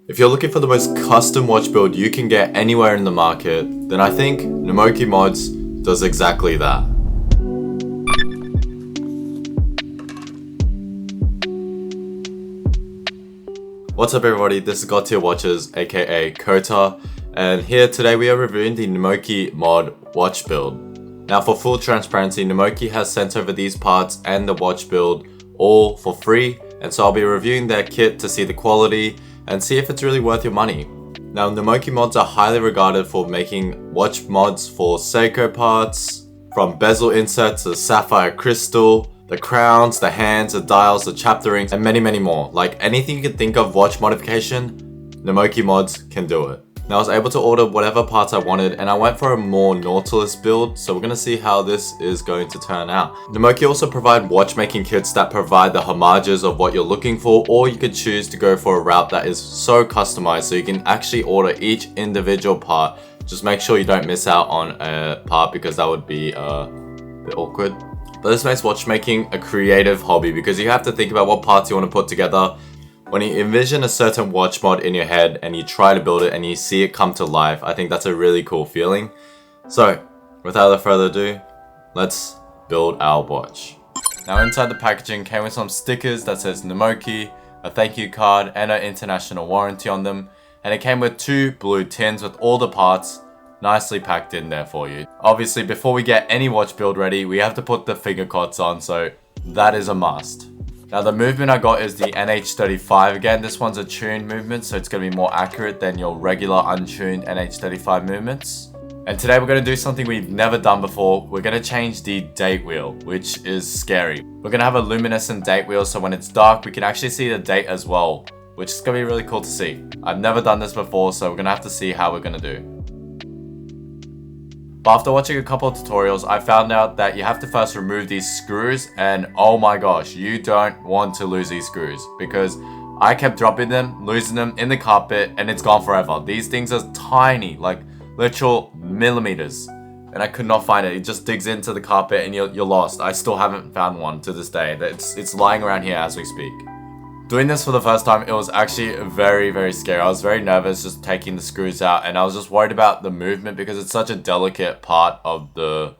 If you're looking for the most custom watch build you can get anywhere in the market, then I think Nomoki Mods does exactly that. What's up everybody, this is Godtier Watches aka Kota, and here today we are reviewing the Nomoki Mod watch build. Now for full transparency, Nomoki has sent over these parts and the watch build all for free, and so I'll be reviewing their kit to see the quality and see if it's really worth your money. Now Nomoki Mods are highly regarded for making watch mods for Seiko parts, from bezel inserts to sapphire crystal, the crowns, the hands, the dials, the chapter rings, and many more. Like anything you can think of watch modification, Nomoki Mods can do it. Now I was able to order whatever parts I wanted and I went for a more Nautilus build, so we're going to see how this is going to turn out. Nomoki also provide watchmaking kits that provide the homages of what you're looking for, or you could choose to go for a route that is so customized so you can actually order each individual part. Just make sure you don't miss out on a part because that would be a bit awkward. But this makes watchmaking a creative hobby because you have to think about what parts you want to put together. When you envision a certain watch mod in your head and you try to build it and you see it come to life, I think that's a really cool feeling. So, without further ado, let's build our watch. Now inside the packaging came with some stickers that says Nomoki, a thank you card, and an international warranty on them. And it came with 2 blue tins with all the parts nicely packed in there for you. Obviously, before we get any watch build ready, we have to put the finger cots on, so that is a must. Now the movement I got is the NH35 again. This one's a tuned movement, so it's going to be more accurate than your regular untuned NH35 movements. And today we're going to do something we've never done before. We're going to change the date wheel, which is scary. We're going to have a luminescent date wheel, so when it's dark we can actually see the date as well, which is going to be really cool to see. I've never done this before, so we're going to have to see how we're going to do. But after watching a couple of tutorials, I found out that you have to first remove these screws, and oh my gosh, you don't want to lose these screws because I kept dropping them, losing them in the carpet, and it's gone forever. These things are tiny, like literal millimeters, and I could not find it. It just digs into the carpet and you're lost. I still haven't found one to this day. It's lying around here as we speak. Doing this for the first time, it was actually very scary. I was very nervous just taking the screws out, and I was just worried about the movement because it's such a delicate part of the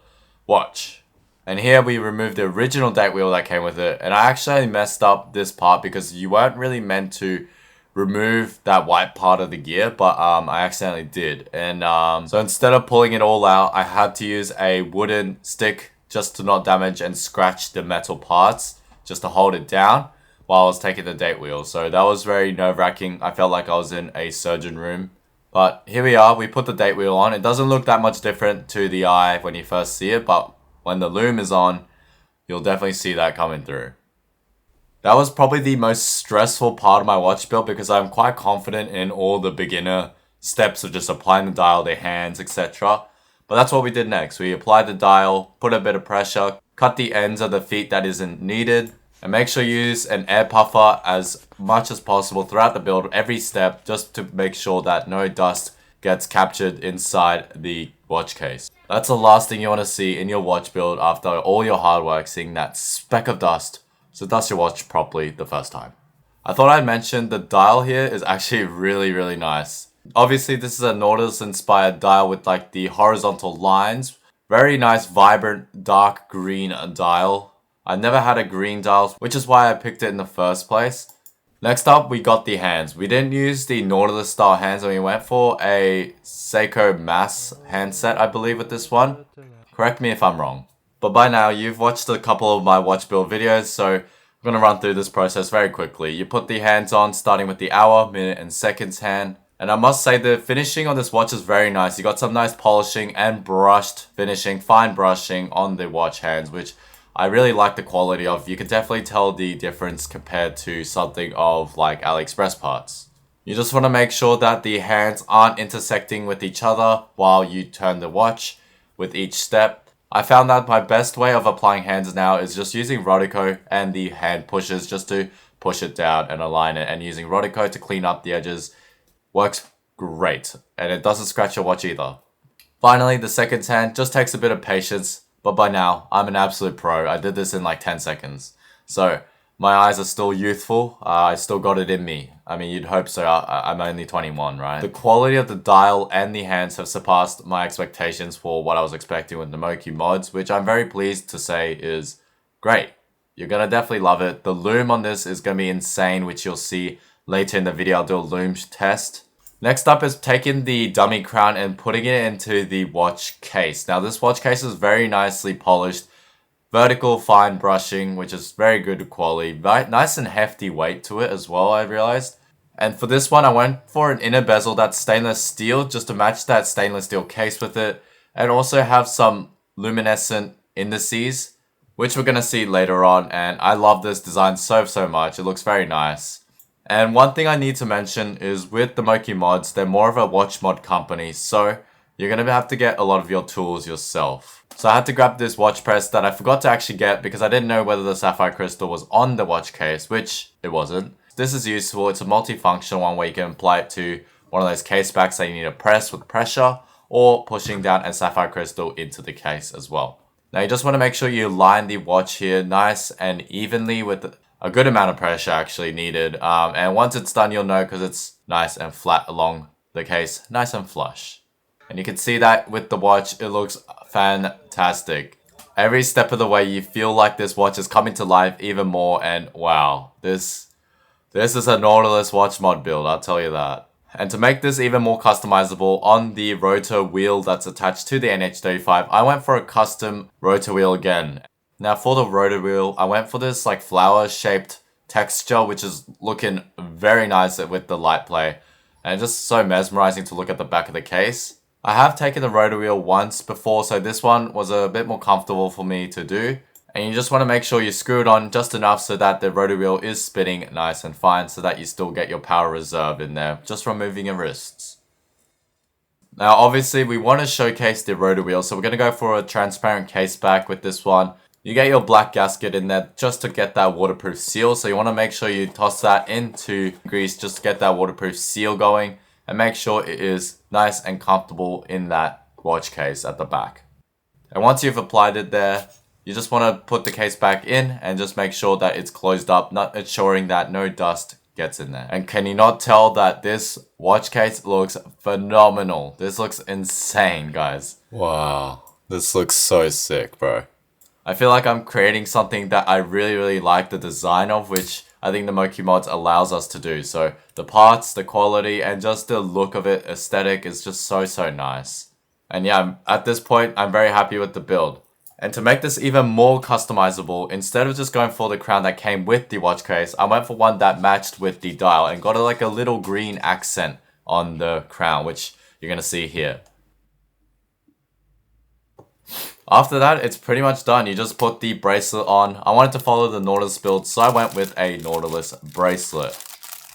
watch. And here we removed the original date wheel that came with it, and I actually messed up this part because you weren't really meant to remove that white part of the gear, but I accidentally did. And so instead of pulling it all out, I had to use a wooden stick just to not damage and scratch the metal parts, just to hold it down while I was taking the date wheel. So that was very nerve-wracking. I felt like I was in a surgeon room. But here we are, we put the date wheel on. It doesn't look that much different to the eye when you first see it, but when the loom is on, you'll definitely see that coming through. That was probably the most stressful part of my watch build because I'm quite confident in all the beginner steps of just applying the dial, the hands, etc. But that's what we did next. We applied the dial, put a bit of pressure, cut the ends of the feet that isn't needed, and make sure you use an air puffer as much as possible throughout the build, every step, just to make sure that no dust gets captured inside the watch case. That's the last thing you want to see in your watch build after all your hard work, seeing that speck of dust. So dust your watch properly the first time. I thought I'd mention the dial here is actually really nice. Obviously this is a Nautilus inspired dial with like the horizontal lines. Very nice, vibrant, dark green dial. I never had a green dial, which is why I picked it in the first place. Next up, we got the hands. We didn't use the Nautilus style hands, and we went for a Seiko Mass handset, I believe, with this one. Correct me if I'm wrong. But by now, you've watched a couple of my watch build videos, so I'm going to run through this process very quickly. You put the hands on, starting with the hour, minute, and seconds hand. And I must say, the finishing on this watch is very nice. You got some nice polishing and brushed finishing, fine brushing on the watch hands, which I really like the quality of. You can definitely tell the difference compared to something of like AliExpress parts. You just want to make sure that the hands aren't intersecting with each other while you turn the watch with each step. I found that my best way of applying hands now is just using Rodico and the hand pushers just to push it down and align it, and using Rodico to clean up the edges works great, and it doesn't scratch your watch either. Finally, the second hand just takes a bit of patience. But by now, I'm an absolute pro. I did this in like 10 seconds. So my eyes are still youthful. I still got it in me. I mean, you'd hope so. I'm only 21, right? The quality of the dial and the hands have surpassed my expectations for what I was expecting with Namoki mods, which I'm very pleased to say is great. You're gonna definitely love it. The loom on this is gonna be insane, which you'll see later in the video. I'll do a loom test. Next up is taking the dummy crown and putting it into the watch case. Now this watch case is very nicely polished. Vertical fine brushing, which is very good quality. Nice and hefty weight to it as well, I realized. And for this one, I went for an inner bezel that's stainless steel, just to match that stainless steel case with it. And also have some luminescent indices, which we're going to see later on. And I love this design so much. It looks very nice. And one thing I need to mention is with the Moki mods, they're more of a watch mod company. So you're going to have to get a lot of your tools yourself. So I had to grab this watch press that I forgot to actually get because I didn't know whether the sapphire crystal was on the watch case, which it wasn't. This is useful. It's a multifunctional one where you can apply it to one of those case backs that you need to press with pressure, or pushing down a sapphire crystal into the case as well. Now you just want to make sure you line the watch here nice and evenly with a good amount of pressure actually needed. And once it's done, you'll know because it's nice and flat along the case, nice and flush. And you can see that with the watch, it looks fantastic. Every step of the way, you feel like this watch is coming to life even more, and wow, this is a Nautilus watch mod build, I'll tell you that. And to make this even more customizable, on the rotor wheel that's attached to the NH35, I went for a custom rotor wheel again. Now for the rotor wheel, I went for this like flower shaped texture, which is looking very nice with the light play. And just so mesmerizing to look at the back of the case. I have taken the rotor wheel once before, so this one was a bit more comfortable for me to do. And you just want to make sure you screw it on just enough so that the rotor wheel is spinning nice and fine, so that you still get your power reserve in there just from moving your wrists. Now obviously we want to showcase the rotor wheel, so we're going to go for a transparent case back with this one. You get your black gasket in there just to get that waterproof seal, so you want to make sure you toss that into grease just to get that waterproof seal going. And make sure it is nice and comfortable in that watch case at the back. And once you've applied it there, you just want to put the case back in and just make sure that it's closed up, not ensuring that no dust gets in there. And can you not tell that this watch case looks phenomenal? This looks insane, guys. Wow, this looks so sick, bro. I feel like I'm creating something that I really like the design of, which I think the Moki mods allows us to do. So the parts, the quality, and just the look of it, aesthetic is just so nice. And yeah, at this point, I'm very happy with the build. And to make this even more customizable, instead of just going for the crown that came with the watch case, I went for one that matched with the dial and got like a little green accent on the crown, which you're going to see here. After that, it's pretty much done. You just put the bracelet on. I wanted to follow the Nautilus build, so I went with a Nautilus bracelet.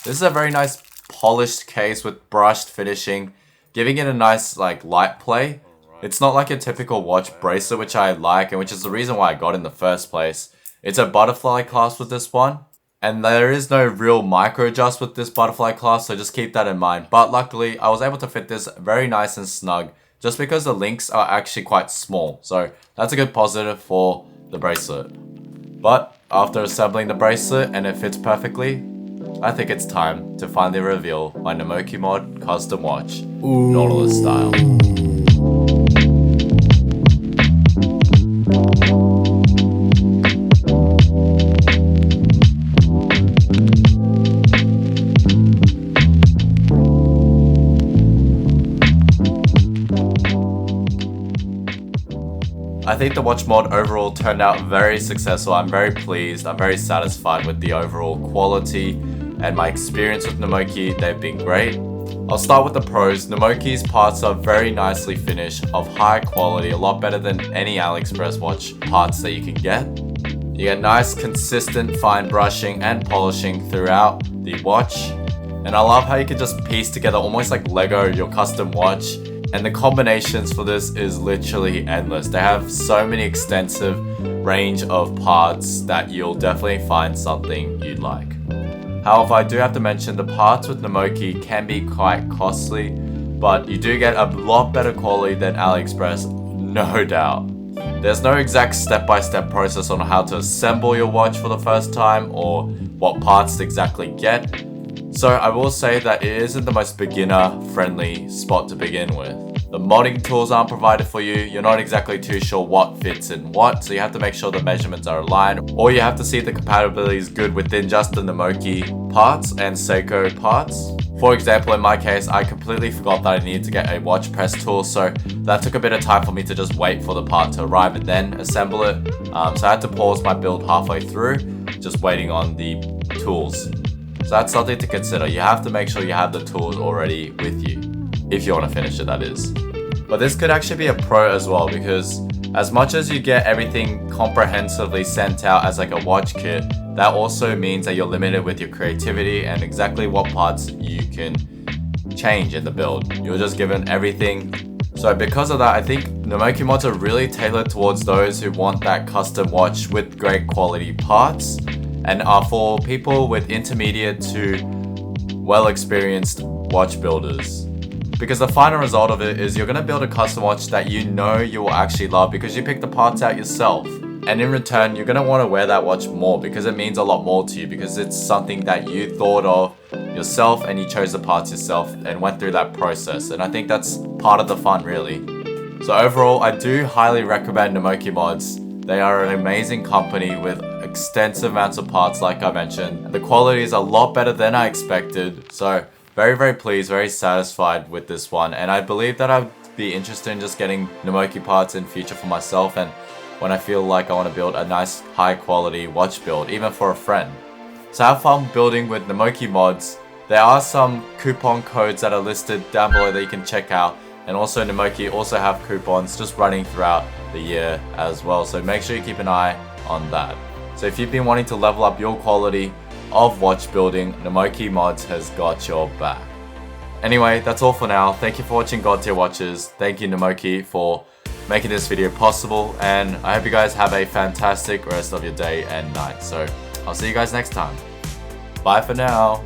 This is a very nice polished case with brushed finishing, giving it a nice like light play. It's not like a typical watch bracelet, which I like, and which is the reason why I got in the first place. It's a butterfly clasp with this one, and there is no real micro adjust with this butterfly clasp, so just keep that in mind. But luckily, I was able to fit this very nice and snug, just because the links are actually quite small. So that's a good positive for the bracelet. But after assembling the bracelet and it fits perfectly, I think it's time to finally reveal my Namoki mod custom watch, Nautilus style. I think the watch mod overall turned out very successful. I'm very pleased. I'm very satisfied with the overall quality and my experience with Namoki. They've been great. I'll start with the pros. Namoki's parts are very nicely finished, of high quality, a lot better than any AliExpress watch parts that you can get. You get nice, consistent, fine brushing and polishing throughout the watch. And I love how you can just piece together almost like Lego your custom watch. And the combinations for this is literally endless. They have so many extensive range of parts that you'll definitely find something you'd like. However, I do have to mention the parts with Namoki can be quite costly, but you do get a lot better quality than AliExpress, no doubt. There's no exact step-by-step process on how to assemble your watch for the first time or what parts to exactly get. So I will say that it isn't the most beginner-friendly spot to begin with. The modding tools aren't provided for you, you're not exactly too sure what fits in what, so you have to make sure the measurements are aligned, or you have to see if the compatibility is good within just the Nomoki parts and Seiko parts. For example, in my case, I completely forgot that I needed to get a watch press tool, so that took a bit of time for me to just wait for the part to arrive and then assemble it. So I had to pause my build halfway through, just waiting on the tools. So that's something to consider. You have to make sure you have the tools already with you, if you want to finish it, that is. But this could actually be a pro as well, because as much as you get everything comprehensively sent out as like a watch kit, that also means that you're limited with your creativity and exactly what parts you can change in the build. You're just given everything. So because of that, I think Nomoki mods are really tailored towards those who want that custom watch with great quality parts, and are for people with intermediate to well-experienced watch builders. Because the final result of it is you're going to build a custom watch that you know you will actually love because you picked the parts out yourself. And in return, you're going to want to wear that watch more because it means a lot more to you, because it's something that you thought of yourself and you chose the parts yourself and went through that process. And I think that's part of the fun, really. So overall, I do highly recommend Nomoki Mods. They are an amazing company with extensive amounts of parts, like I mentioned. The quality is a lot better than I expected. So very pleased, very satisfied with this one. And I believe that I'd be interested in just getting Nomoki parts in future for myself, and when I feel like I want to build a nice high quality watch build, even for a friend. So have fun building with Nomoki Mods. There are some coupon codes that are listed down below that you can check out. And also Nomoki also have coupons just running throughout the year as well. So make sure you keep an eye on that. So if you've been wanting to level up your quality of watch building, Nomoki Mods has got your back. Anyway, that's all for now. Thank you for watching God Tier Watches. Thank you Nomoki for making this video possible, and I hope you guys have a fantastic rest of your day and night. So I'll see you guys next time. Bye for now.